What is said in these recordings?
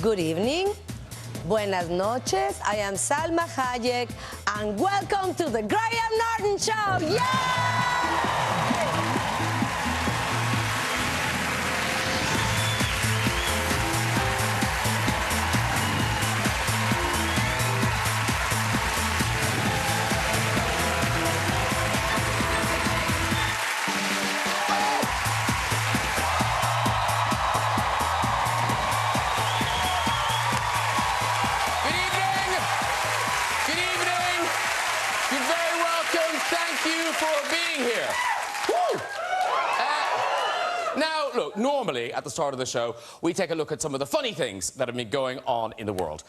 Good evening. Buenas noches. I am Salma Hayek, and welcome to the Graham Norton Show. Yay! Look, normally at the start of the show, we take a look at some of the funny things that have been going on in the world.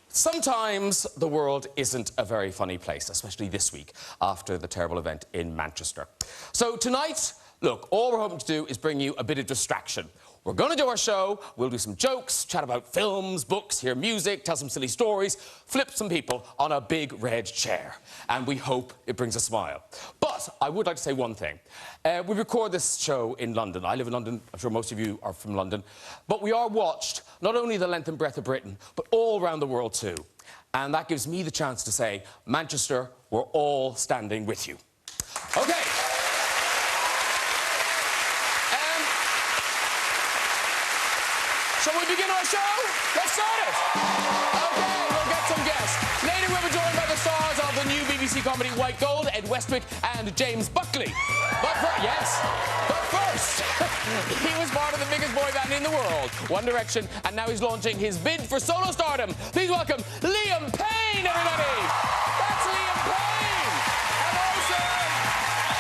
Sometimes the world isn't a very funny place, especially this week, after the terrible event in Manchester. So tonight, look, all we're hoping to do is bring you a bit of distraction. We're going to do our show, we'll do some jokes, chat about films, books, hear music, tell some silly stories, flip some people on a big red chair. And we hope it brings a smile. But I would like to say one thing. We record this show in London. I live in London. I'm sure most of you are from London. But we are watched not only the length and breadth of Britain, but all around the world too. And that gives me the chance to say, Manchester, we're all standing with you. OK. Shall we begin our show? Let's start it! OK, we'll get some guests. Later we'll be joined by the stars of the new BBC comedy White Gold, Ed Westwick and James Buckley. But first, he was part of the biggest boy band in the world, One Direction, and now he's launching his bid for solo stardom. Please welcome Liam Payne, everybody! That's Liam Payne! Hello, sir!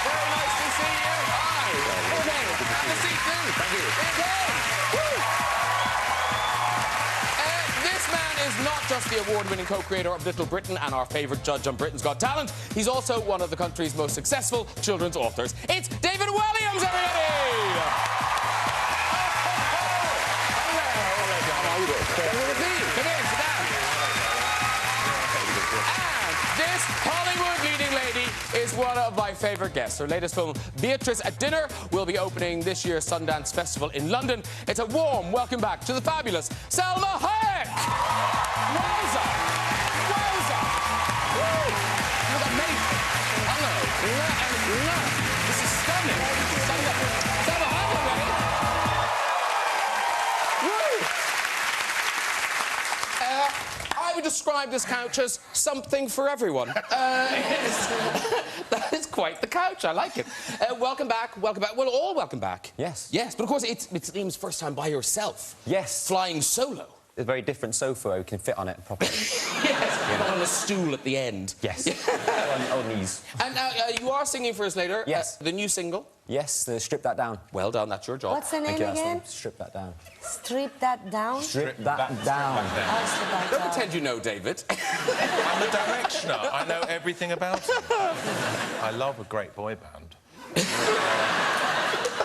Very nice to see you. Hi. OK, have a seat too. Thank you. Is not just the award-winning co-creator of Little Britain and our favourite judge on Britain's Got Talent, he's also one of the country's most successful children's authors. It's David Uwelliams, everybody! Come in, sit down. And this Hollywood leading lady is one of my favourite guests. Her latest film, Beatrice at Dinner, will be opening this year's Sundance Festival in London. It's a warm welcome back to the fabulous Salma Hayek! Wowza! Wowza! Woo! You look amazing. Hello. Look. This is stunning. Salma Hayek, ready? Woo! I would describe this couch as something for everyone. That is quite the couch. I like it. Welcome back. Welcome back. Well, all welcome back. Yes. Yes, but of course it's Liam's first time by yourself. Yes. Flying solo. A very different sofa where we can fit on it properly. Yes, not on a stool at the end. Yes. on knees. And now you are singing for us later. Yes. The new single. Yes, Strip That Down. Well done, that's your job. What's the name again? Strip That Down. Strip that down? Strip that down. Oh, strip that Don't down. pretend you know, David. I'm the directioner. I know everything about it. I love a great boy band.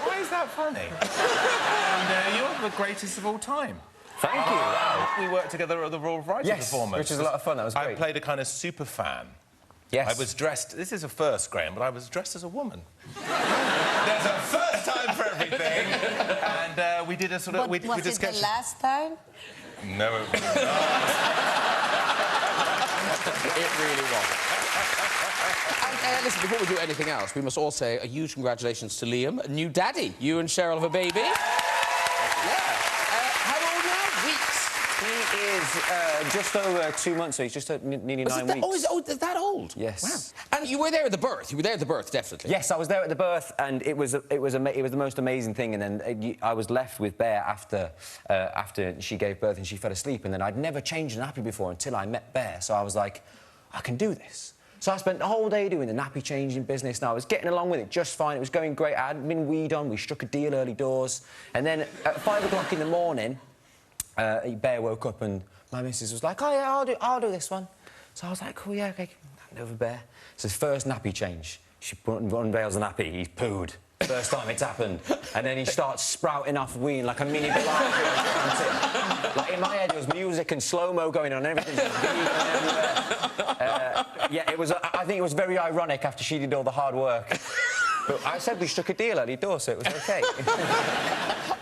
Why is that funny? And you're the greatest of all time. Thank you. Wow. We worked together at the Royal Variety Performance. Which was a lot of fun. That was great. I played a kind of super fan. Yes. I was dressed... This is a first, Graham, but I was dressed as a woman. There's a first time for everything. And we did a sort of... Was it the last time? No, it was not. It really was. And listen, before we do anything else, we must all say a huge congratulations to Liam, new daddy. You and Cheryl have a baby. He is just over 2 months, so he's just nearly 9 weeks. Oh, is that old? Yes. Wow. And you were there at the birth. You were there at the birth, definitely. Yes, I was there at the birth, and it was the most amazing thing. And then I was left with Bear after she gave birth and she fell asleep. And then I'd never changed a nappy before until I met Bear. So I was like, I can do this. So I spent the whole day doing the nappy changing business, and I was getting along with it just fine. It was going great. I hadn't been weed on. We struck a deal early doors. And then at 5 o'clock in the morning, Bear woke up and my missus was like, oh, yeah, I'll do this one. So I was like, cool, yeah, OK, hand over Bear. It's his first nappy change. She unveils the nappy, he's pooed. First time it's happened. And then he starts sprouting off weeing like a mini Bellagio. Like, in my head, there was music and slow-mo going on and everything. Yeah, it was... I think it was very ironic after she did all the hard work. But I said we struck a deal early door, so it was OK.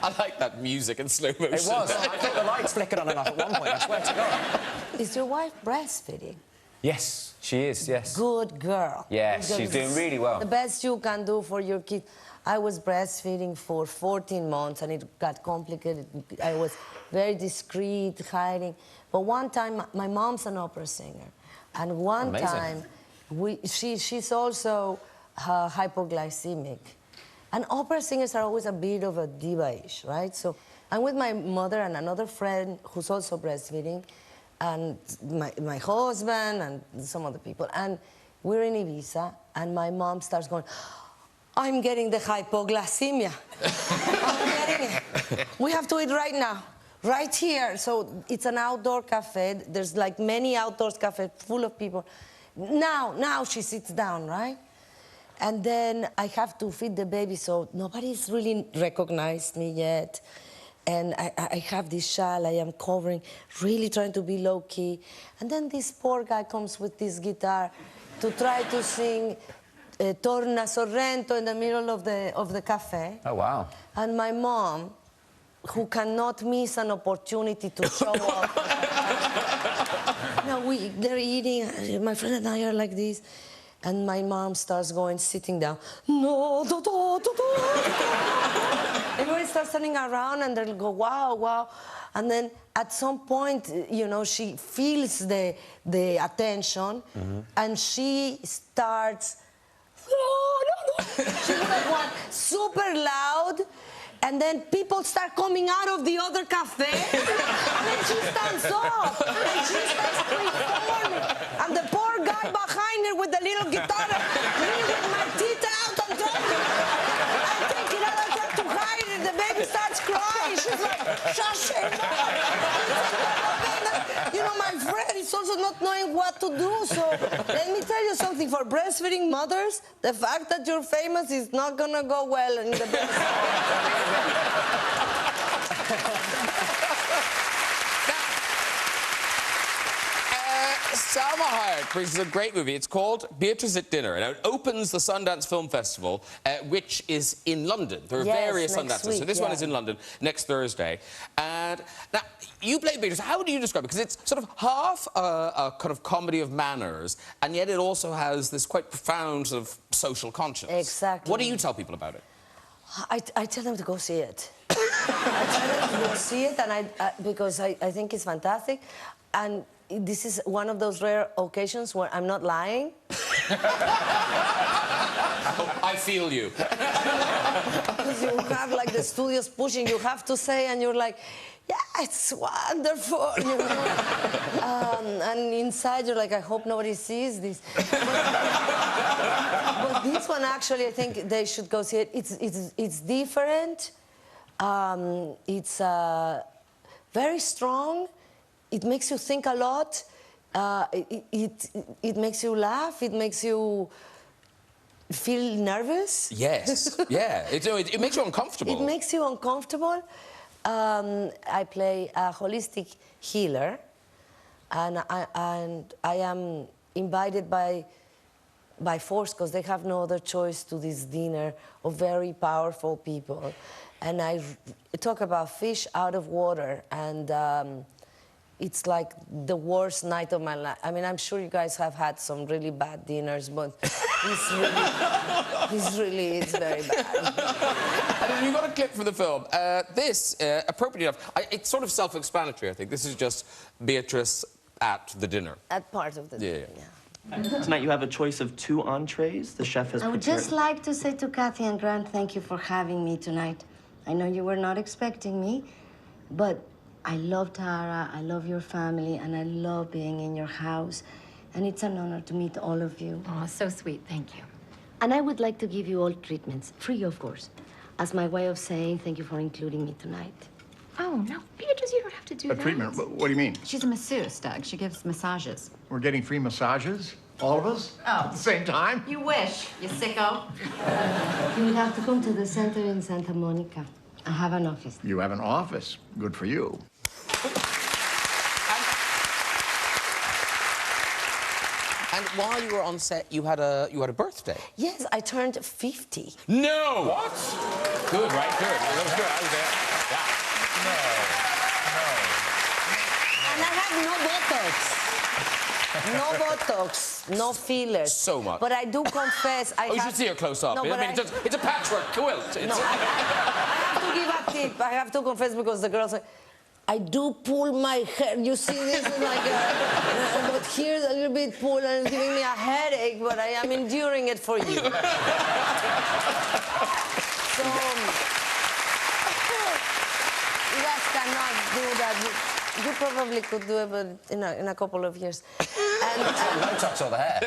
I like that music in slow motion. It was. I thought the lights flickered on and off at one point, I swear to God. Is your wife breastfeeding? Yes, she is, yes. Good girl. Yes, Good she's girl. doing really well. The best you can do for your kid. I was breastfeeding for 14 months and it got complicated. I was very discreet, hiding. But one time, my mom's an opera singer. And one time, she's also hypoglycemic. And opera singers are always a bit of a diva-ish, right? So I'm with my mother and another friend who's also breastfeeding, and my husband and some other people. And we're in Ibiza, and my mom starts going, I'm getting the hypoglycemia. I'm getting it. We have to eat right now, right here. So it's an outdoor cafe. There's like many outdoor cafes full of people. Now she sits down, right? And then I have to feed the baby, so nobody's really recognized me yet. And I have this shawl I am covering, really trying to be low-key. And then this poor guy comes with this guitar to try to sing Torna Sorrento in the middle of the cafe. Oh, wow. And my mom, who cannot miss an opportunity to show up. They're eating, my friend and I are like this. And my mom starts sitting down. No, everybody starts turning around and they'll go, wow, wow. And then at some point, you know, she feels the attention and she starts, she would have gone super loud. And then people start coming out of the other cafe, and then she stands up, and she starts performing. And the poor guy behind her with the little guitar, me with my teeth out and trying. I take it out, I try to hide it. The baby starts crying. She's like, shush it. You know, my friend is also not knowing what to do. So let me tell you something. For breastfeeding mothers, the fact that you're famous is not gonna go well in the breastfeeding. Salma Hayek brings us a great movie. It's called Beatrice at Dinner, and it opens the Sundance Film Festival, which is in London. There are various Sundances. So this one is in London next Thursday. And now, you play Beatrice. How do you describe it? Because it's sort of half a kind of comedy of manners, and yet it also has this quite profound sort of social conscience. Exactly. What do you tell people about it? I tell them to go see it. I tell them to go see it, and because I think it's fantastic. And this is one of those rare occasions where I'm not lying. I feel you. Because you have, like, the studio's pushing, you have to say, and you're like, yeah, it's wonderful, you know. And inside you're like, I hope nobody sees this. But this one, actually, I think they should go see it. It's different. It's very strong. It makes you think a lot. It makes you laugh. It makes you feel nervous. Yes, yeah. It makes you uncomfortable. It makes you uncomfortable. I play a holistic healer, and I am invited by force, because they have no other choice, to this dinner of very powerful people. And I talk about fish out of water, and it's like the worst night of my life. I mean, I'm sure you guys have had some really bad dinners, but it's very bad. And you've got a clip from the film. This, appropriately enough, it's sort of self-explanatory, I think. This is just Beatrice at the dinner. At part of the dinner, yeah. Tonight you have a choice of 2 entrees. The chef has I would just like to say to Kathy and Grant, thank you for having me tonight. I know you were not expecting me, but I love Tara, I love your family, and I love being in your house. And it's an honor to meet all of you. Oh, so sweet, thank you. And I would like to give you all treatments, free of course, as my way of saying thank you for including me tonight. Oh, no, Beatrice, you don't have to do that. A treatment? What do you mean? She's a masseuse, Doug. She gives massages. We're getting free massages? All of us? Oh. At the same time? You wish, you sicko. You will have to come to the center in Santa Monica. I have an office. You have an office. Good for you. And while you were on set, you had a birthday. Yes, I turned 50. No! What? Good, right? Good. That was good. I was there. Yeah. And I have no Botox, no fillers. So much. But I do confess, you should see her close up. No, I but mean, it's a patchwork quilt. No, I have to give a tip. I have to confess because the girls say, I do pull my hair. You see this is like but here's a little bit pull and it's giving me a headache, but I am enduring it for you. So, you guys cannot do that. You probably could do it, but in a couple of years. And, Botox or the hair?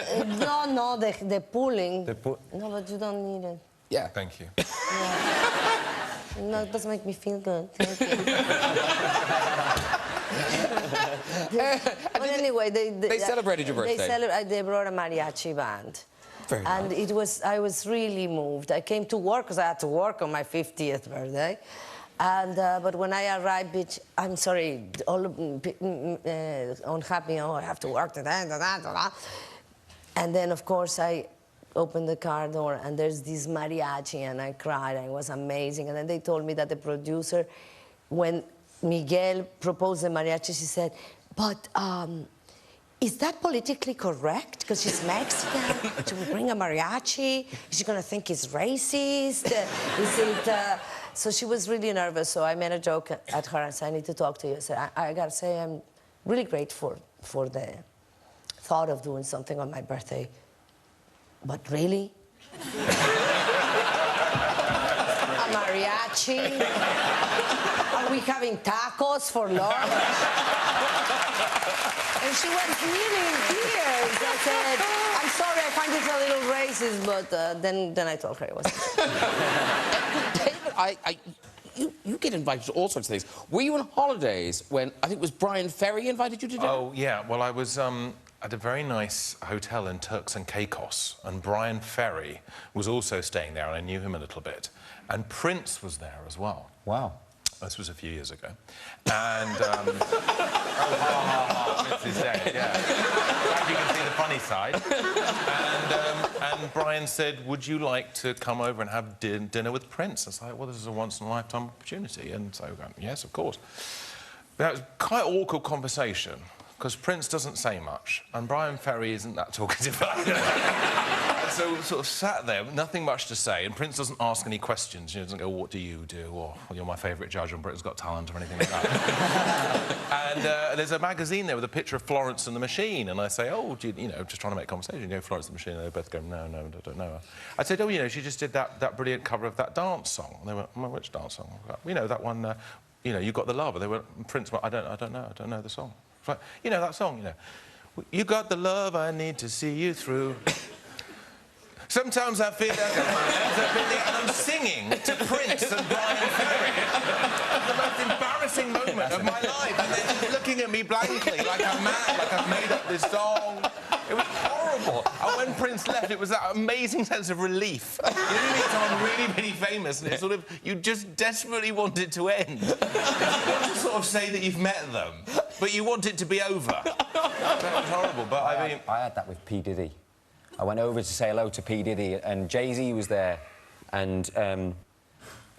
no, the pulling. No, but you don't need it. Yeah. Thank you. Yeah. No, it does make me feel good. Thank you. But anyway, they celebrated your birthday. They brought a mariachi band. Very and nice. I was really moved. I came to work because I had to work on my 50th birthday. And, but when I arrived, I'm sorry, all unhappy, oh, I have to work today, and then, of course, I opened the car door, and there's this mariachi, and I cried, and it was amazing. And then they told me that the producer, when Miguel proposed the mariachi, she said, but is that politically correct? Because she's Mexican, she will bring a mariachi, is she gonna think he's racist? Is it... So she was really nervous, so I made a joke at her and said, I need to talk to you. I said, I gotta say, I'm really grateful for the thought of doing something on my birthday. But really? A mariachi? Are we having tacos for lunch? And she was nearly in tears. I said, I'm sorry, I find it a little racist, but then I told her it wasn't. You get invited to all sorts of things. Were you on holidays when, I think it was Brian Ferry invited you to dinner? Oh, yeah. Well, I was at a very nice hotel in Turks and Caicos, and Brian Ferry was also staying there, and I knew him a little bit. And Prince was there as well. Wow. This was a few years ago. And, Prince is dead, yeah. Glad you can see the funny side. And Brian said, would you like to come over and have dinner with Prince? I was like, well, this is a once-in-a-lifetime opportunity. And so, yes, of course. But that was quite an awkward conversation, because Prince doesn't say much, and Brian Ferry isn't that talkative either. So sort of sat there, nothing much to say, and Prince doesn't ask any questions. He doesn't go, what do you do? Or, well, you're my favourite judge on Britain's Got Talent, or anything like that. And there's a magazine there with a picture of Florence and the Machine, and I say, oh, do you know, just trying to make conversation, you know, Florence and the Machine, and they both go, no, I don't know her. I said, oh, you know, she just did that brilliant cover of that dance song. And they went, well, which dance song? You know, that one, you know, You Got the Love. And they went, Prince went, I don't know the song. Like, you know, that song, you know. You got the love I need to see you through. Sometimes I feel like I'm singing to Prince and Brian Ferry. The most embarrassing moment of my life. And they're just looking at me blankly, like I'm mad, like I've made up this song. It was horrible. And when Prince left, it was that amazing sense of relief. You know, you meet someone really, really famous, and it's sort of, you just desperately want it to end. You want to sort of say that you've met them, but you want it to be over. That was horrible, but I mean... I had that with P. Diddy. I went over to say hello to P. Diddy, and Jay-Z was there, and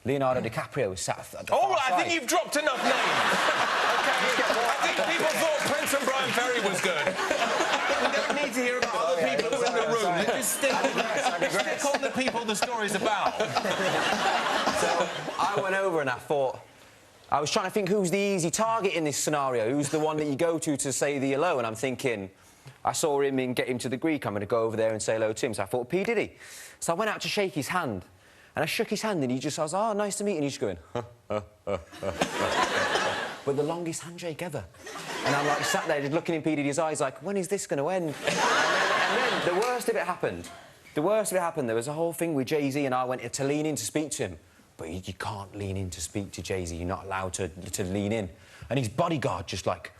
Leonardo DiCaprio was sat at the All far right, side. I think you've dropped enough names. OK, I think people thought Prince and Brian Ferry was good. We don't need to hear about other people who are in the room. Just stick on the people the story's about. So I went over and I thought... I was trying to think who's the easy target in this scenario, who's the one that you go to say the hello, and I'm thinking... I saw him and get him to the Greek. I'm going to go over there and say hello to him. So I thought, P. Diddy. So I went out to shake his hand. And I shook his hand, and I was, oh, nice to meet you. And he's going, But the longest handshake ever. And I'm, like, sat there just looking in P. Diddy's eyes, like, when is this going to end? and then the worst of it happened. The worst of it happened. There was a whole thing with Jay-Z, and I went to lean in to speak to him. But you can't lean in to speak to Jay-Z. You're not allowed to lean in. And his bodyguard just, like...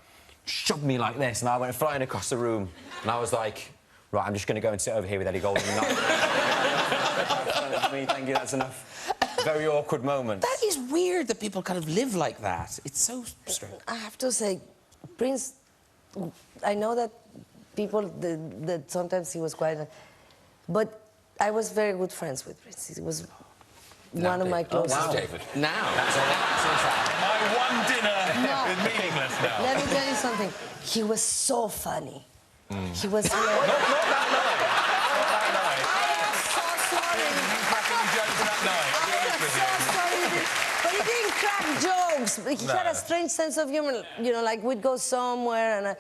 shoved me like this, and I went flying across the room, and I was like, right, I'm just going to go and sit over here with Eddie Golden. Thank you, that's enough. Very awkward moment. That is weird that people kind of live like that. It's so strange. I have to say, Prince, I know that people that sometimes he was quite... But I was very good friends with Prince. He was one of my closest... Wow, David. Now. That's my one dinner is meaningless now. Let me tell you something. He was so funny. He was... Not that night. Not that night. I'm so sorry. You cracking jokes that night. But he didn't crack jokes. He had a strange sense of humor. You know, like we'd go somewhere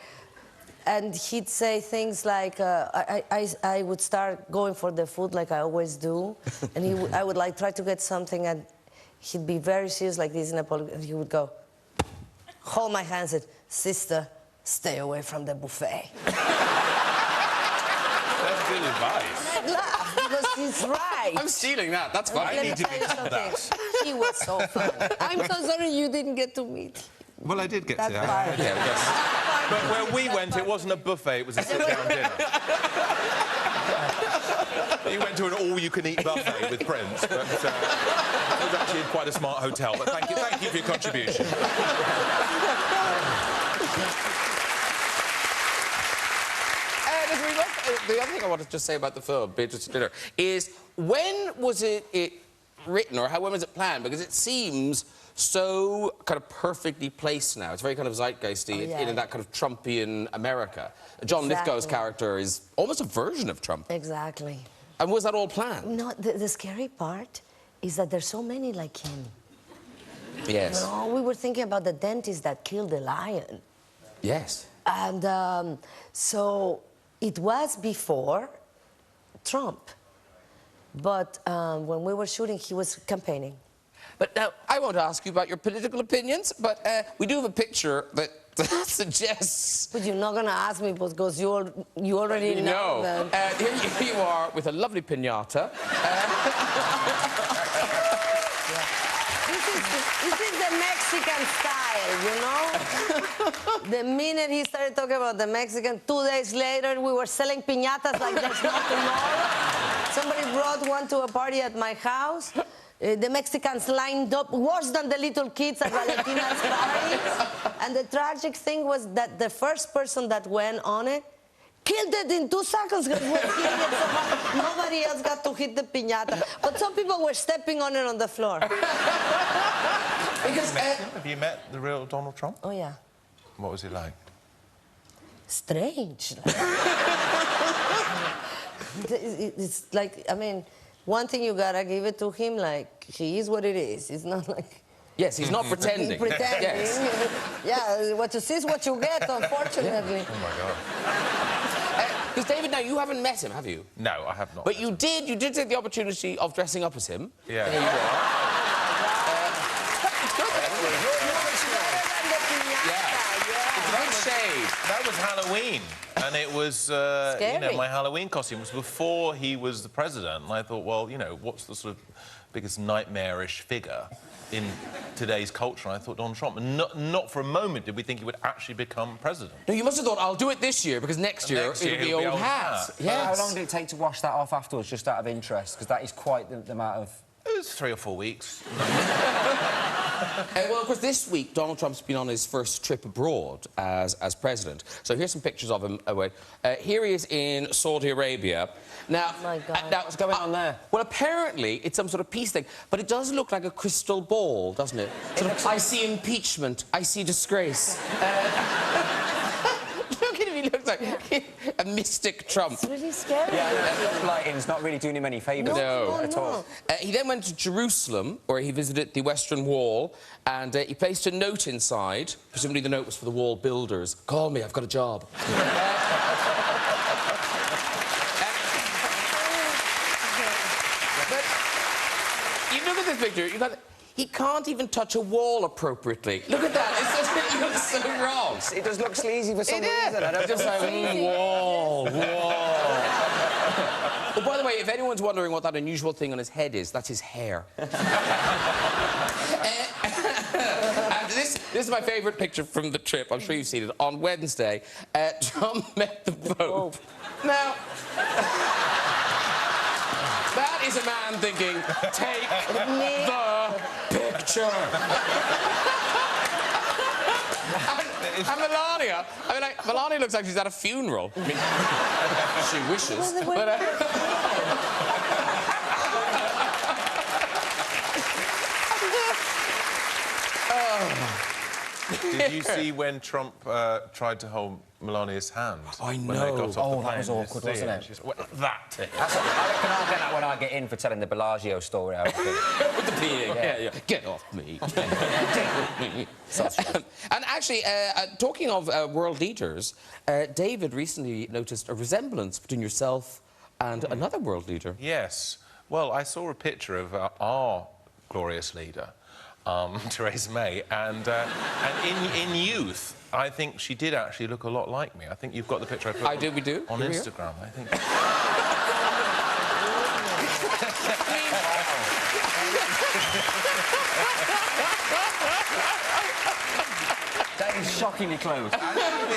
and he'd say things like, I would start going for the food like I always do, and I would like try to get something, and he'd be very serious like this in a and he would go, hold my hand, and said, sister, stay away from the buffet. That's good advice. I'd laugh because he's right. I'm stealing that. That's fine. I need to be told that. He was so fun. I'm so sorry you didn't get to meet. Well, I did get That to part. Yeah, yes. But where we went, it wasn't a buffet, it was a sit-down dinner. You went to an all-you-can-eat buffet with Prince, but it was actually in quite a smart hotel. But thank you for your contribution. The other thing I wanted to just say about the film, Beatrice Dinner, is when was it written, or when was it planned? Because it seems so kind of perfectly placed now. It's very kind of zeitgeisty in that kind of Trumpian America. John Lithgow's character is almost a version of Trump. Exactly. And was that all planned? No, the scary part is that there's so many like him. Yes. You know, we were thinking about the dentist that killed the lion. Yes. And so it was before Trump. But when we were shooting, he was campaigning. But now, I won't ask you about your political opinions, but we do have a picture that suggests... But you're not going to ask me because you already know that. Here you are with a lovely piñata. This is the Mexican style, you know? The minute he started talking about the Mexican, 2 days later, we were selling piñatas like there's no tomorrow. Somebody brought one to a party at my house. The Mexicans lined up worse than the little kids at Valentina's party. And the tragic thing was that the first person that went on it killed it in 2 seconds because we're hitting it so hard. Nobody else got to hit the piñata. But some people were stepping on it on the floor. Because, have you met the real Donald Trump? Oh, yeah. What was he like? Strange. It's like, I mean, one thing you gotta give it to him, like, he is what it is. It's not like... Yes, he's not pretending. Pretending. Yes. Yeah, what you see is what you get, unfortunately. Oh, my God. Because, David, now, you haven't met him, have you? No, I have not. But you did take the opportunity of dressing up as him. Yeah. There you are. That was Halloween, and it was, you know, my Halloween costume was before he was the president, and I thought, well, you know, what's the sort of biggest nightmarish figure in today's culture? And I thought Donald Trump, and not for a moment did we think he would actually become president. No, you must have thought, I'll do it this year, because next year it'll be old hat. Yes. How long did it take to wash that off afterwards, just out of interest? Because that is quite the amount of... It was 3 or 4 weeks. Well, of course, this week, Donald Trump's been on his first trip abroad as president. So here's some pictures of him. Here he is in Saudi Arabia. Now, oh my God. What's going on there? Well, apparently, it's some sort of peace thing. But it does look like a crystal ball, doesn't it? I see impeachment. I see disgrace. Look at him, he looks like a mystic Trump. It's really scary. Yeah, the lighting's not really doing him any favours at all. He then went to Jerusalem, where he visited the Western Wall, and he placed a note inside. Presumably the note was for the wall builders. Call me, I've got a job. But you look at this picture, he can't even touch a wall appropriately. Look at that. It looks so wrong. It does look sleazy for some reason. I don't just like, wall. Oh, by the way, if anyone's wondering what that unusual thing on his head is, that's his hair. And this is my favourite picture from the trip. I'm sure you've seen it. On Wednesday, Trump met the Pope. Now... that is a man thinking, take the picture. And Melania, I mean, like, Melania looks like she's at a funeral. I mean, she wishes. But, Did you see when Trump tried to hold Melania's hand? I When they got off the plane? That was awkward, wasn't it? She's, well, that. I reckon I'll get that when I get in for telling the Bellagio story. With the peeing, yeah. Get off me. And actually, talking of world leaders, David recently noticed a resemblance between yourself and another world leader. Yes. Well, I saw a picture of our glorious leader, Theresa May, and in youth, I think she did actually look a lot like me. I think you've got the picture I put We do. on Instagram, I think. That is shockingly close.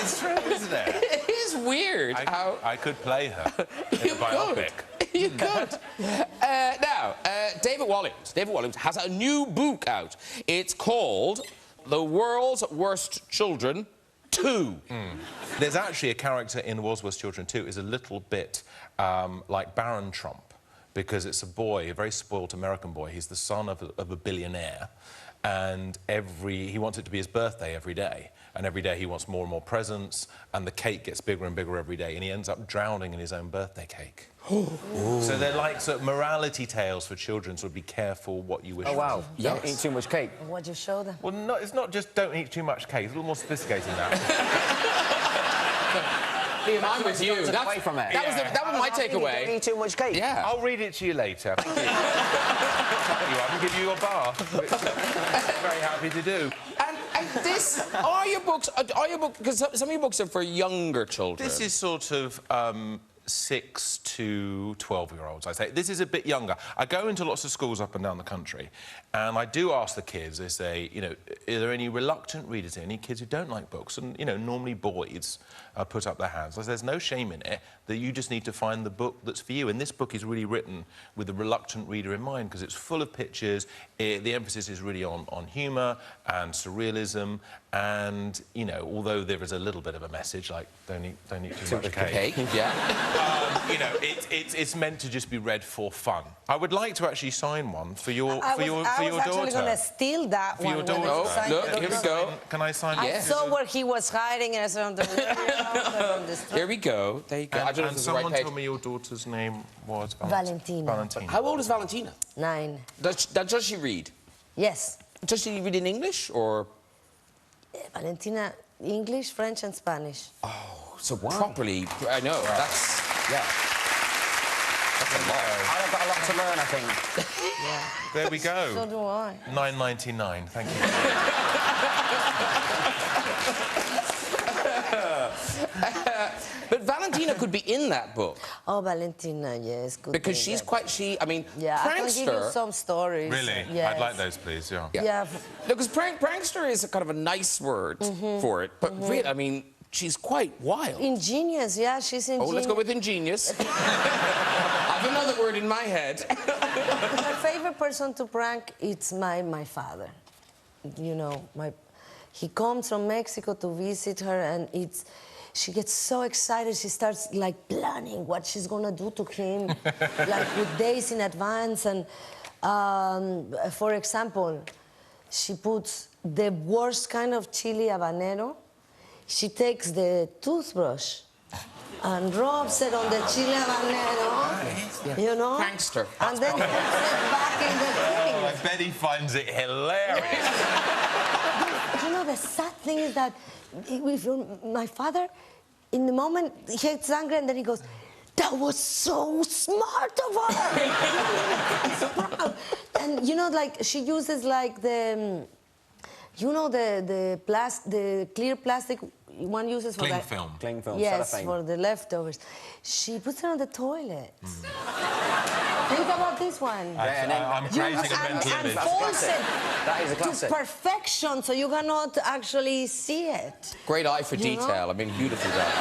It's true, isn't it? It is weird how... I could play her in a biopic. You could. Now, David Uolleams has a new book out. It's called The World's Worst Children 2. There's actually a character in The World's Worst Children 2 is a little bit like Baron Trump, because it's a boy, a very spoilt American boy. He's the son of a billionaire, and he wants it to be his birthday every day. And every day he wants more and more presents, and the cake gets bigger and bigger every day, and he ends up drowning in his own birthday cake. So they're like sort of morality tales for children, so be careful what you wish for. Oh, wow. Yes. Don't eat too much cake. What'd you show them? Well, no, it's not just don't eat too much cake. It's a little more sophisticated than that. Liam, I'm with you. Away from it. That was my takeaway. Don't eat too much cake. Yeah. I'll read it to you later. Thank you. I can give you your bar. Very happy to do. And this... Are your books... Because some of your books are for younger children. This is sort of 6 to 12-year-olds, I say. This is a bit younger. I go into lots of schools up and down the country, and I do ask the kids, they say, you know, are there any reluctant readers, any kids who don't like books? And, you know, normally boys put up their hands. There's no shame in it, that you just need to find the book that's for you. And this book is really written with the reluctant reader in mind, because it's full of pictures. The emphasis is really on humour and surrealism, and, you know, although there is a little bit of a message, like, don't eat too much cake. Yeah. You know, it's meant to just be read for fun. I would like to actually sign one for your daughter. I was actually going to steal that For your one. when daughter. I signed Look, the here we book. go. Can I sign I it? saw where he was hiding, and I said, Here we go. There you go. I don't know if And this is the someone right page. told me your daughter's name was Valentina. Valentina. How old is Valentina? 9. Does she read? Yes. Does she read in English, or...? Valentina, English, French, and Spanish. Oh, so properly... I know, that's... Yeah. That's a lot. I've got a lot to learn, I think. Yeah. There we go. So do I. $9.99. Thank you. But Valentina could be in that book. Oh, Valentina, yes. Good Because thing she's that- quite... I mean, Yeah, I can give you prankster... some stories. Really? Yes. I'd like those, please, yeah. Yeah. Because prankster is a kind of a nice word for it, but really, I mean, she's quite wild. Ingenious, yeah, she's ingenious. Oh, let's go with ingenious. I have another word in my head. My favorite person to prank, it's my father. You know, he comes from Mexico to visit her, and she gets so excited, she starts, like, planning what she's gonna do to him, like, with days in advance. And, for example, she puts the worst kind of chili habanero. She takes the toothbrush and rubs it on the chili habanero, you know? Prankster. And then puts it back in the thing. I bet he finds it hilarious. You know, the sad thing is that my father, in the moment, he gets angry and then he goes, "That was so smart of her!" He's proud. And, you know, like, she uses, like, the clear plastic one uses for Cling film. Cling film, yes, cellophane. for the leftovers. She puts it on the toilet. Think about this one. I'm creating a mental and image. folds it That is a to classic. perfection, so you cannot actually see it. Great eye for You know? detail. I mean, beautifully done.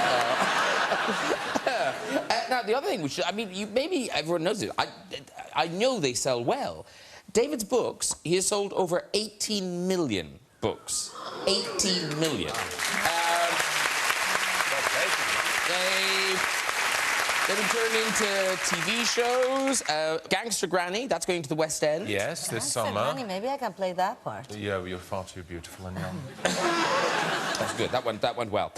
Now, the other thing we should... I mean, maybe everyone knows it. I know they sell well. David's books, he has sold over 18 million books. 18 million. They've been turned into TV shows. Gangster Granny, that's going to the West End. Yes, this Gangster summer. Granny, maybe I can play that part. Yeah, well, you're far too beautiful and young. That's good. That went well.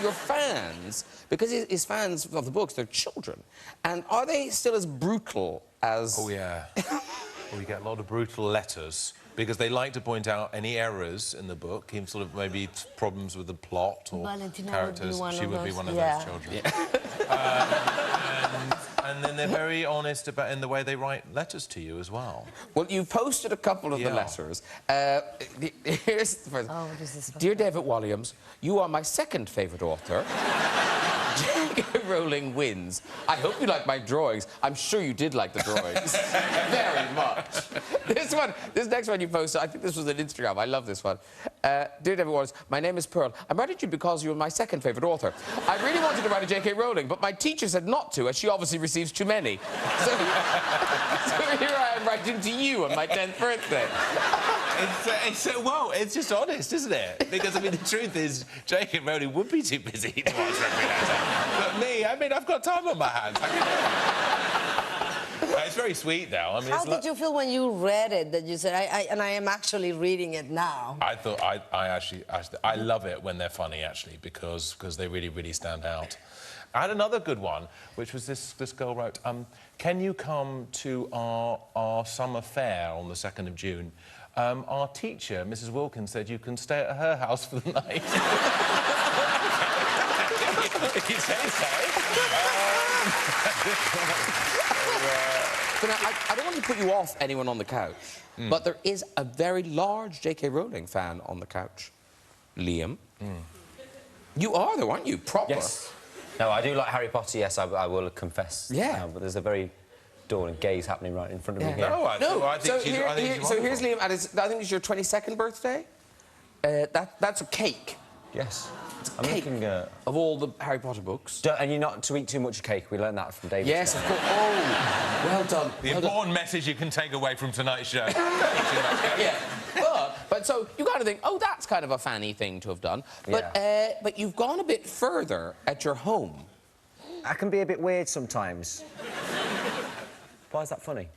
Your fans, because his fans of the books, they're children. And are they still as brutal as... Oh, yeah. Well, we get a lot of brutal letters because they like to point out any errors in the book, even sort of maybe problems with the plot or Valentina characters. She would be one of yeah. those children. And then they're very honest about in the way they write letters to you as well. Well, you posted a couple of the letters. Here's the first. Oh, this is... Dear David Uolliams, you are my second favourite author. J.K. Rowling wins. I hope you like my drawings. I'm sure you did like the drawings. Very much. This next one you posted, I think this was on Instagram. I love this one. Dear David Uolliams, my name is Pearl. I'm writing to you because you're my second favourite author. I really wanted to write a J.K. Rowling, but my teacher said not to, as she obviously receives too many. So here I am writing to you on my 10th birthday. Well, it's just honest, isn't it? Because, I mean, the truth is, J.K. Rowling would be too busy to watch every letter. But me, I mean, I've got time on my hands. It's very sweet, though. I mean, How did you feel when you read it, that you said, I am actually reading it now? I thought, I love it when they're funny, actually, because they really, really stand out. I had another good one, which was this girl wrote, can you come to our summer fair on the 2nd of June? Our teacher, Mrs. Wilkins, said you can stay at her house for the night. If you say so. But now, I don't want to put you off anyone on the couch, but there is a very large J.K. Rowling fan on the couch. Liam. You are, though, aren't you? Proper. Yes. No, I do like Harry Potter, yes, I will confess. Yeah. But there's a very dawn gaze happening right in front of me here. No, I think she's so here's Liam, and I think it's your 22nd birthday. That's a cake. Yes. I'm Cake looking of all the Harry Potter books. And you're not to eat too much cake. We learned that from David. Yes, of course. Oh, well done. The important message you can take away from tonight's show. Yeah. But so you kind of think, oh, that's kind of a fanny thing to have done. But but you've gone a bit further at your home. I can be a bit weird sometimes. Why is that funny?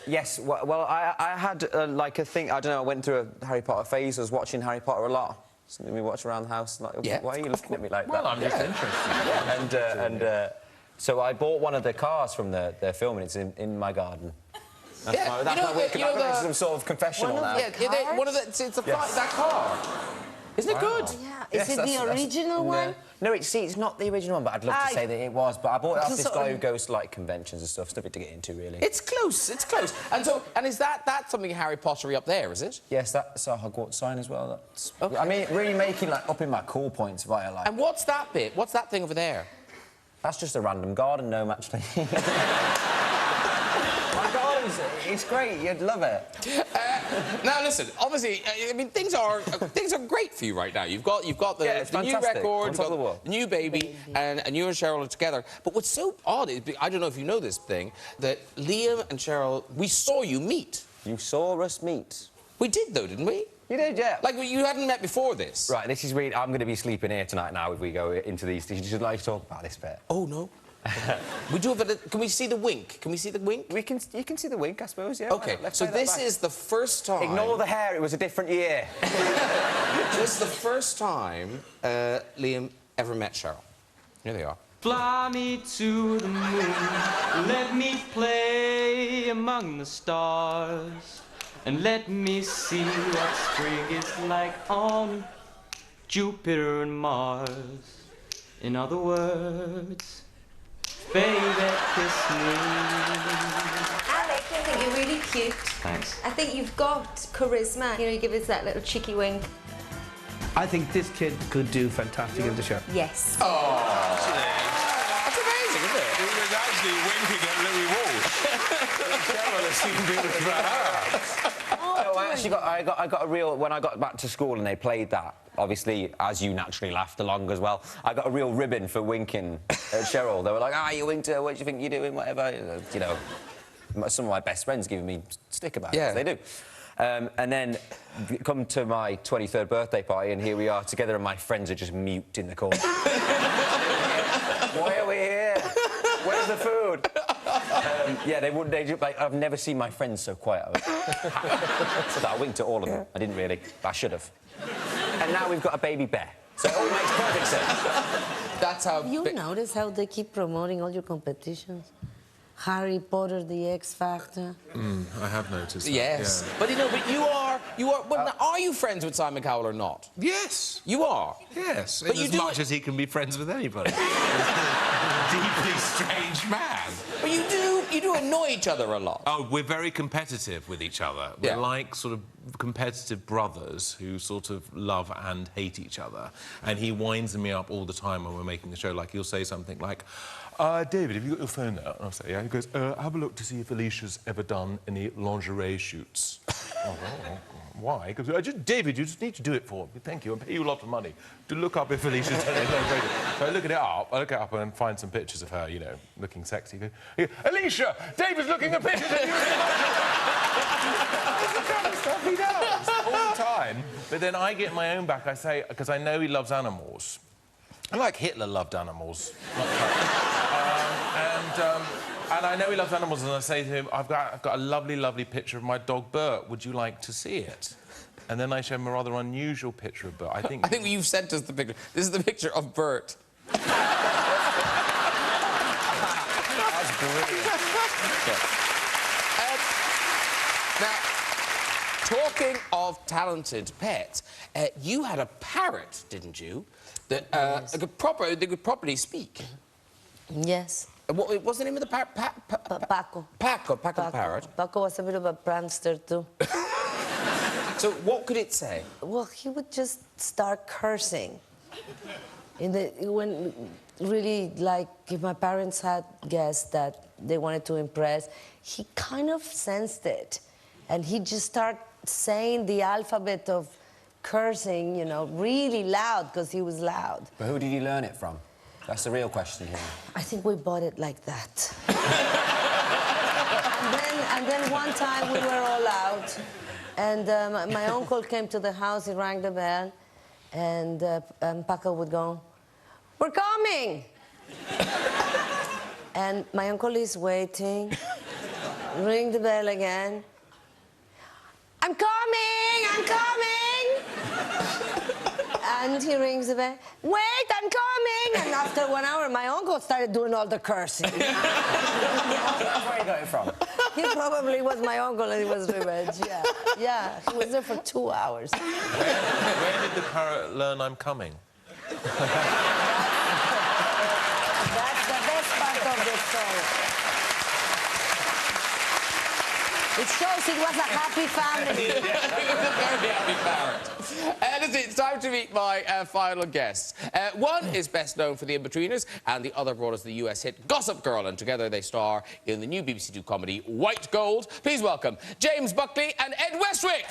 Yes, well, I had, like, a thing... I don't know, I went through a Harry Potter phase. I was watching Harry Potter a lot. Something we watch around the house. Like, why are you looking at me like that? Well, I'm just interested. So I bought one of the cars from their film, and it's in my garden. That's some sort of confessional now. Yeah, one of the... It's that car. Isn't it good? Yeah. Is it the original one? No, it's not the original one, but I'd love to say that it was. But I bought it off this guy who goes to, like, conventions and stuff. It's nothing to get into, really. It's close, it's close. And is that something Harry Pottery up there, is it? Yes, that's a Hogwarts sign as well. That's... Okay. I mean, really making, like, upping my cool points via, like... And what's that bit? What's that thing over there? That's just a random garden gnome, actually. My garden's... It's great, you'd love it. Now listen, obviously, I mean, things are great for you right now. You've got the new record, you've got the new baby, and you and Cheryl are together. But what's so odd is, I don't know if you know this thing, that Liam and Cheryl, we saw you meet. You saw us meet. We did, though, didn't we? You did, yeah. Like, you hadn't met before this. Right, this is really... I'm going to be sleeping here tonight now if we go into these. Did you just like to talk about this bit? Oh, no. We do have a... Can we see the wink? Can we see the wink? You can see the wink, I suppose, yeah. OK, so this is the first time... Ignore the hair, it was a different year. This is the first time Liam ever met Cheryl. Here they are. Fly me to the moon, let me play among the stars, and let me see what spring is like on Jupiter and Mars. In other words, baby, kiss me. Alec, I think you're really cute. Thanks. I think you've got charisma. You know, you give us that little cheeky wink. I think this kid could do fantastic in the show. Yes. Oh, that's amazing, isn't it? He was actually winking at Louis Walsh. I got a real... When I got back to school and they played that, obviously, as you naturally laughed along as well, I got a real ribbon for winking at Cheryl. They were like, you winked her, what do you think you're doing, whatever. You know, some of my best friends giving me stick about it, as they do. And then come to my 23rd birthday party, and here we are together, and my friends are just mute in the corner. Why are we here? Where's the food? Yeah, they wouldn't. Like, I've never seen my friends so quiet. So I winked at all of them. I didn't really, but I should have. And now we've got a baby bear. So it all makes perfect sense. That's how... You notice how they keep promoting all your competitions? Harry Potter, the X Factor. I have noticed that. Yes. Yeah. But, you know, but you are... Well, now, are you friends with Simon Cowell or not? Yes. You are? Yes. But in as much as he can be friends with anybody. Deeply strange man. But you do annoy each other a lot. Oh, we're very competitive with each other. We're like sort of competitive brothers who sort of love and hate each other. And he winds me up all the time when we're making the show. Like, he'll say something like, David, have you got your phone out? And I'll say, yeah. He goes, have a look to see if Alicia's ever done any lingerie shoots. Why? He goes, David, you just need to do it for me. Thank you. I'll pay you a lot of money to look up if Alicia's done any lingerie. So I look it up and find some pictures of her, you know, looking sexy. He goes, Alicia, David's looking at pictures of you in lingerie. That's the kind of stuff he does all the time. But then I get my own back. I say, because I know he loves animals. And like Hitler loved animals. And I know he loves animals, and I say to him, I've got a lovely, lovely picture of my dog Bert. Would you like to see it? And then I show him a rather unusual picture of Bert. I think you've sent us the picture. This is the picture of Bert. That's brilliant. Now, talking of talented pets, you had a parrot, didn't you? That Yes. they could properly speak. Yes. What was the name of the parrot? Paco. Paco the parrot. Paco was a bit of a prankster, too. So what could it say? Well, he would just start cursing. When really, like, if my parents had guests that they wanted to impress, he kind of sensed it. And he'd just start saying the alphabet of cursing, you know, really loud, because he was loud. But who did you learn it from? That's the real question here. I think we bought it like that. and then one time we were all out, and my uncle came to the house, he rang the bell, and Paco would go, "We're coming!" And my uncle is waiting, ring the bell again. "I'm coming! I'm coming!" And he rings the bell. "Wait, I'm coming!" And after 1 hour, my uncle started doing all the cursing. That's where you got it from. He probably was my uncle and it was revenge, yeah. Yeah, he was there for 2 hours. Where did the parrot learn I'm coming? That's the best part of the story. It shows it was a happy family. It was a very happy parrot. It's time to meet my final guests. One is best known for The In-Betweeners, and the other brought us the US hit Gossip Girl, and together they star in the new BBC Two comedy White Gold. Please welcome James Buckley and Ed Westwick.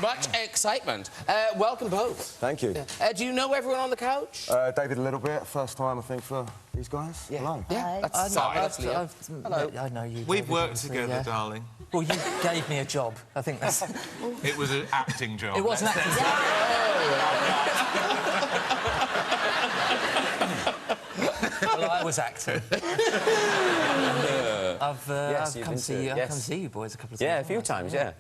Much excitement. Welcome both. Thank you. Do you know everyone on the couch? David, a little bit. First time, I think, for these guys. Yeah. Hello. Yeah, that's Liam. Hello. I know you. We've worked together, darling. Well, you gave me a job. I think that's... It was an acting job. It was an acting job. Well, I was acting. I've come to see you boys a couple of times. Yeah, a few times, yeah.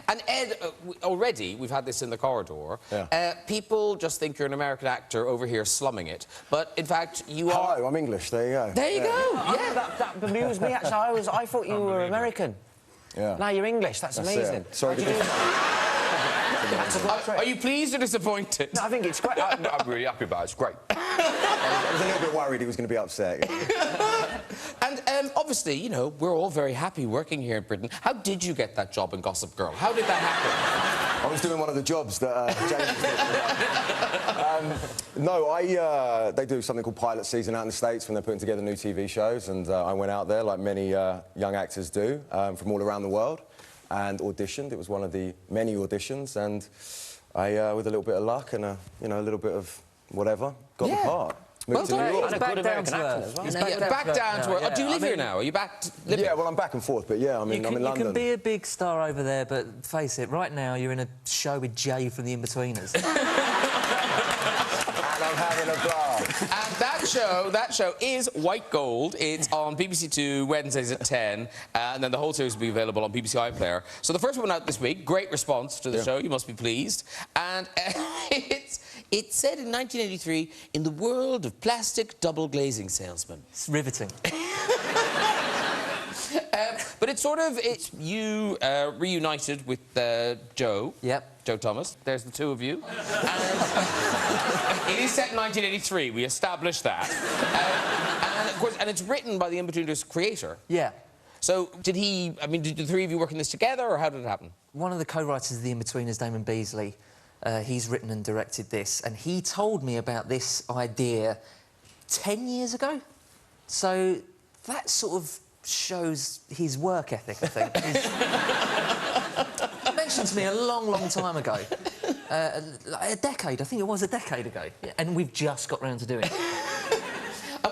And Ed, already, we've had this in the corridor, people just think you're an American actor over here slumming it, but in fact, you are... Hello, I'm English, there you go. There you go, yeah. That bemused me, actually. I thought you were American. Yeah. Now you're English, that's amazing. Sorry to be... Are you pleased or disappointed? No, I think it's great. I'm really happy about it. It's great. I was a little bit worried he was going to be upset. And obviously, you know, we're all very happy working here in Britain. How did you get that job in Gossip Girl? How did that happen? I was doing one of the jobs that James did. No, they do something called pilot season out in the States when they're putting together new TV shows, and I went out there, like many young actors do, from all around the world, and auditioned. It was one of the many auditions, and I, with a little bit of luck and a little bit of whatever, got the part. Moved to New York. He's back down to earth. He's back down to earth. Oh, do you live here now? Are you back living? Yeah, well, I'm back and forth, but yeah, I'm in London. You can be a big star over there, but face it, right now you're in a show with Jay from The In-Betweeners. And I'm having a blast. And that show is White Gold. It's on BBC Two Wednesdays at 10, and then the whole series will be available on BBC iPlayer. So the first one out this week, great response to the show. You must be pleased. And it's set in 1983 in the world of plastic double glazing salesmen. It's riveting. But it's you reunited with Joe. Yep. Joe Thomas. There's the two of you. And it is set in 1983. We established that. And of course, and it's written by the In-Betweeners creator. Yeah. So did the three of you work on this together, or how did it happen? One of the co-writers of The In-Betweeners, Damon Beasley, he's written and directed this, and he told me about this idea 10 years ago. So that sort of shows his work ethic, I think. He mentioned to me a long, long time ago. Like a decade, I think it was a decade ago. Yeah. And we've just got round to doing it.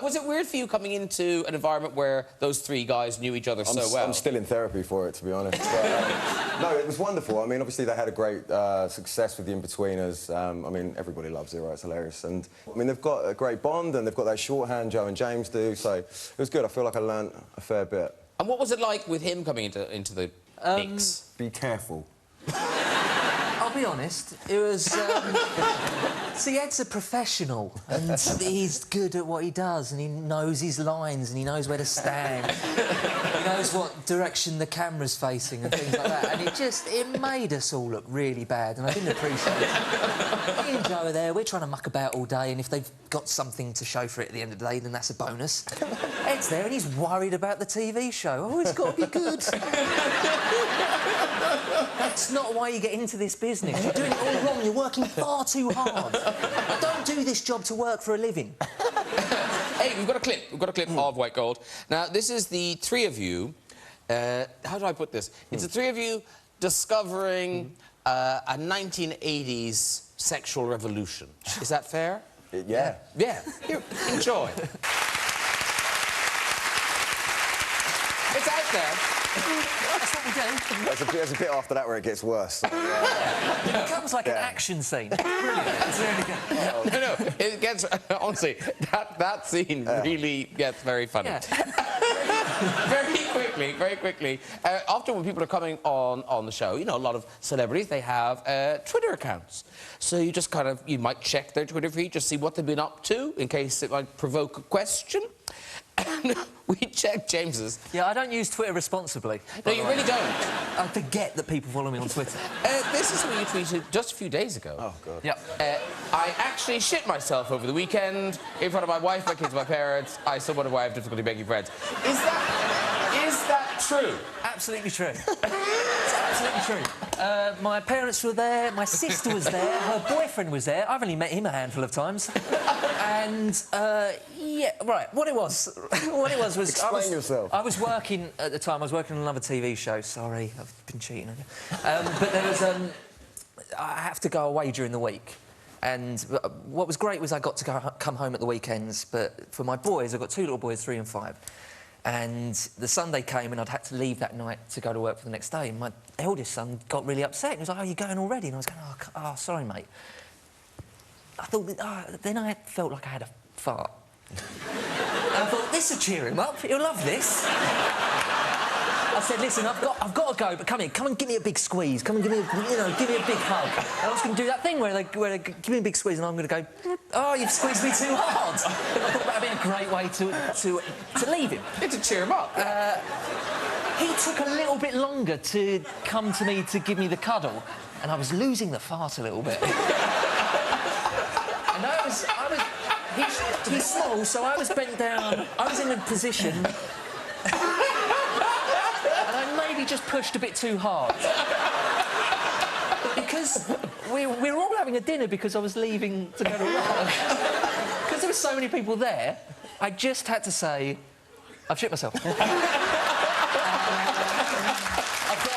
Was it weird for you coming into an environment where those three guys knew each other so well? I'm still in therapy for it, to be honest. But, no, it was wonderful. I mean, obviously, they had a great success with The In-Betweeners. I mean, everybody loves it, right? It's hilarious. And, I mean, they've got a great bond, and they've got that shorthand Joe and James do, so it was good. I feel like I learnt a fair bit. And what was it like with him coming into the mix? Be careful. I'll be honest, it was... See, Ed's a professional, and he's good at what he does, and he knows his lines, and he knows where to stand. He knows what direction the camera's facing and things like that, and it made us all look really bad, and I didn't appreciate it. Me and Joe are there, we're trying to muck about all day, and if they've got something to show for it at the end of the day, then that's a bonus. Ed's there, and he's worried about the TV show. Oh, it's got to be good. That's not why you get into this business. You're doing it all wrong. You're working far too hard. I don't do this job to work for a living. Hey, we've got a clip. We've got a clip of White Gold. Now, this is the three of you. How do I put this? It's the three of you discovering a 1980s sexual revolution. Is that fair? Yeah. Yeah. Here, enjoy. It's out there. That's what we do. There's a bit after that where it gets worse. So, It becomes like an action scene. Brilliant. It's really good. No, it gets... Honestly, that scene really gets very funny. Yeah. Very quickly. Often when people are coming on the show, you know, a lot of celebrities, they have Twitter accounts. So you just kind of... You might check their Twitter feed, just see what they've been up to, in case it might provoke a question. And we checked James's. Yeah, I don't use Twitter responsibly. No, you really don't. I forget that people follow me on Twitter. This is what you tweeted just a few days ago. Oh, God. Yep. I actually shit myself over the weekend in front of my wife, my kids, my parents. I still wonder why I have difficulty making friends. Is that true? Absolutely true. It's absolutely true. My parents were there, my sister was there, her boyfriend was there. I've only met him a handful of times. And, yeah, right, what it was was... Explain yourself. I was working, at the time, I was working on another TV show. Sorry, I've been cheating on you. But there was, I have to go away during the week. And what was great was I got to come home at the weekends, but for my boys, I've got two little boys, 3 and 5. And the Sunday came and I'd had to leave that night to go to work for the next day. And my eldest son got really upset. He was like, "Oh, you're going already?" And I was going, oh sorry, mate. I thought, then I felt like I had a fart. And I thought, this will cheer him up. He'll love this. I said, "Listen, I've got to go, but come and give me a big squeeze. Come and give me a big hug." And I was going to do that thing where they give me a big squeeze, and I'm going to go, "Oh, you've squeezed me too hard." I thought that would be a great way to leave him. To cheer him up. He took a little bit longer to come to me to give me the cuddle, and I was losing the fart a little bit. And he's small, so I was bent down. I was in a position. Maybe just pushed a bit too hard. Because because we were all having a dinner because I was leaving to go to work. Because there were so many people there, I just had to say, I've shit myself. I've got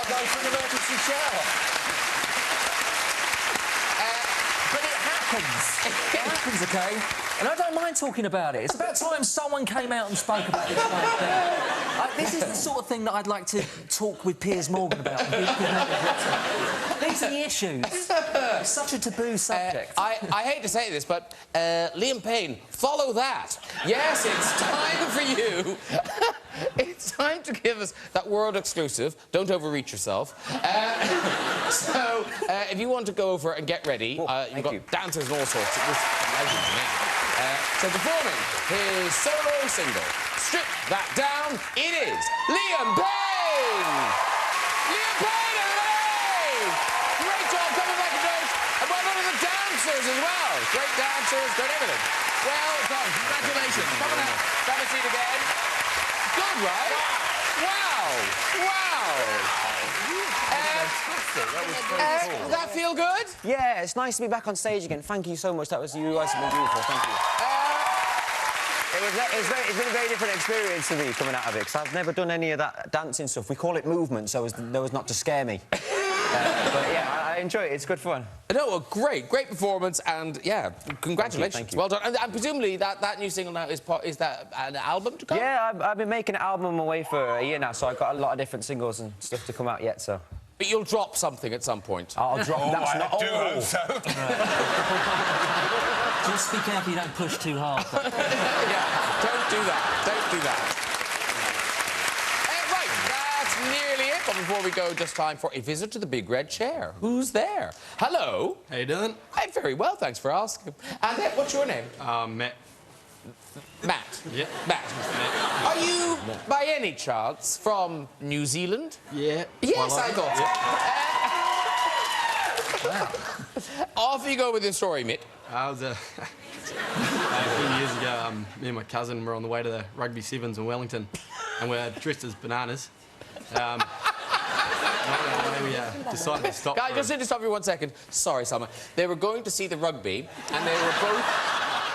to go for an emergency shower. But it happens. It happens, OK? And I don't mind talking about it. It's about time someone came out and spoke about this kind of thing. This is the sort of thing that I'd like to talk with Piers Morgan about. These are the issues. It's such a taboo subject. I hate to say this, but Liam Payne, follow that. Yes, it's time for you. It's time to give us that world exclusive. Don't overreach yourself. So, if you want to go over and get ready, you've got dancers and all sorts. It was amazing to me. So performing his solo single, Strip That Down, it is Liam Payne! Liam Payne, hooray! Great job coming back to notes, and well done to the dancers as well. Great dancers, great everything. Well done, congratulations. Come on out, grab a seat again. Good, right? Wow! Wow! Does that feel good? Yeah, it's nice to be back on stage again. Thank you so much. That was you guys have been beautiful. Thank you. It's been a very different experience for me coming out of it because I've never done any of that dancing stuff. We call it movement, so there was not to scare me. But yeah, I enjoy it. It's good fun. No, well, great performance, and yeah, congratulations. Thank you. Well done. And presumably that new single now is that an album to come? Yeah, I've been making an album on my way for a year now, so I've got a lot of different singles and stuff to come out yet. So. But you'll drop something at some point. I'll drop. Oh, that's I not. do hope so. Just be careful you don't push too hard. Yeah, don't do that. Don't do that. Right, that's nearly it. But before we go, just time for a visit to the big red chair. Who's there? Hello. How you doing? I'm very well, thanks for asking. And what's your name? Matt. Matt. Yeah. Matt. Are you, by any chance, from New Zealand? Yeah. Yes, I thought so. Wow. Off you go with your story, Mitt. I was a few years ago, me and my cousin were on the way to the Rugby Sevens in Wellington, and we're dressed as bananas. We decided to stop. Guys, just need to stop you 1 second. Sorry, Summer. They were going to see the rugby, and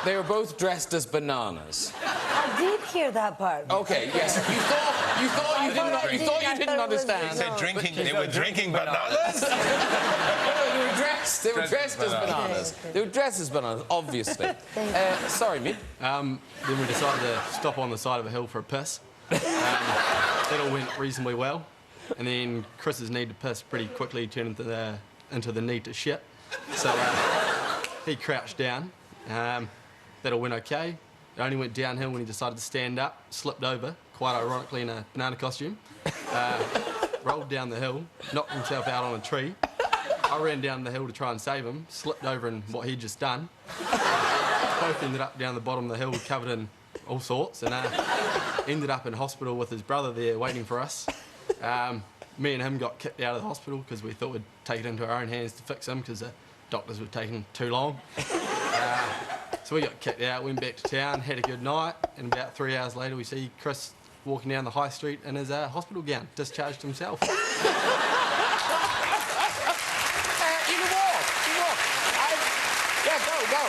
they were both dressed as bananas. I did hear that part. Okay, yes. You thought you didn't understand. They said drinking. They were drinking bananas. They were dressed as bananas. They were dressed as bananas, obviously. Sorry, Mitt. Then we decided to stop on the side of a hill for a piss. That all went reasonably well. And then Chris's need to piss pretty quickly turned into the need to shit. So he crouched down. That all went okay. It only went downhill when he decided to stand up, slipped over, quite ironically in a banana costume, rolled down the hill, knocked himself out on a tree. I ran down the hill to try and save him, slipped over in what he'd just done. Both ended up down the bottom of the hill covered in all sorts and ended up in hospital with his brother there waiting for us. Me and him got kicked out of the hospital because we thought we'd take it into our own hands to fix him because the doctors were taking too long. So we got kicked out, went back to town, had a good night, and about 3 hours later we see Chris walking down the high street in his hospital gown, discharged himself. You can walk. Go.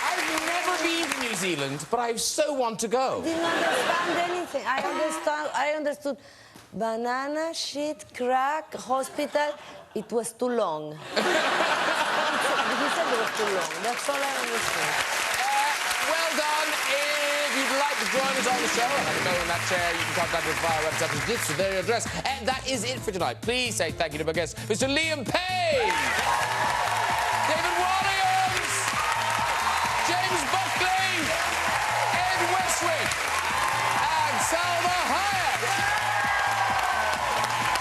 I've never been to New Zealand, but I so want to go. I didn't understand anything. I understood banana, shit, crack, hospital. It was too long. He said it was too long. That's all I understood. Well done. If you'd like to join us on the show and have a go in that chair, you can contact us via our website with this with their address. And that is it for tonight. Please say thank you to my guests, Mr. Liam Payne, David Uwolliams, James Bacli, Ed Westwick, and Sальма Hayek.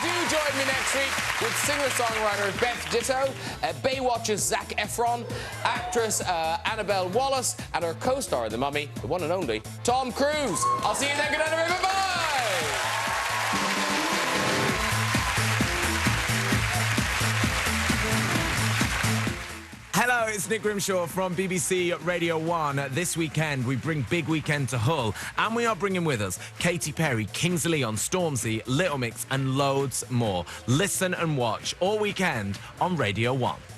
Do join me next week with singer-songwriter Beth Ditto, Baywatch's Zac Efron, actress Annabelle Wallace, and her co-star in The Mummy, the one and only Tom Cruise. I'll see you then. Good night, everybody. Bye-bye. Hello, it's Nick Grimshaw from BBC Radio 1. This weekend, we bring Big Weekend to Hull, and we are bringing with us Katy Perry, Kings of Leon, Stormzy, Little Mix, and loads more. Listen and watch all weekend on Radio 1.